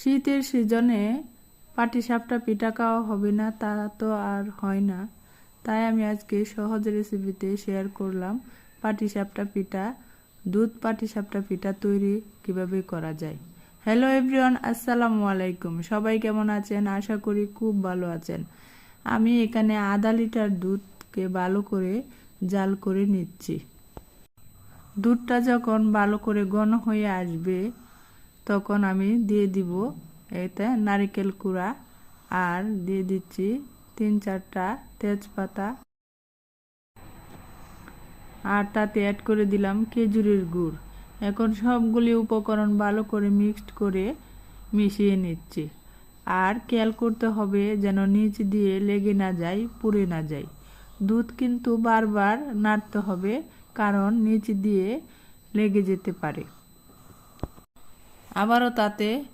শীতের সিজনে পাটিসাপটা পিঠা খাওয়া হবে না তা তো আর হয় না, তাই আমি আজকে সহজ রেসিপিতে শেয়ার করলাম পাটিসাপটা পিঠা। দুধ পাটিসাপটা পিঠা তৈরি কিভাবে করা যায়। হ্যালো এভরিওয়ান, আসসালামু আলাইকুম। সবাই কেমন আছেন? আশা করি খুব ভালো আছেন। আমি এখানে আধা লিটার দুধকে ভালো করে জাল করে নিচ্ছি। দুধটা যখন ভালো করে ঘন হয়ে আসবে তখন আমি দিয়ে দিব এতে নারকেল কুড়া, আর দিয়ে দিচ্ছি 3-4টা তেজপাতা, আর তাতে অ্যাড করে দিলাম খেজুরের গুড়। এখন সবগুলি উপকরণ ভালো করে মিক্সড করে মিশিয়ে নিচ্ছি। আর খেয়াল করতে হবে যেন নিচ দিয়ে লেগে না যায়, পুড়ে না যায়। দুধ কিন্তু বারবার নাড়তে হবে, কারণ নিচ দিয়ে লেগে যেতে পারে। আবারও তাতে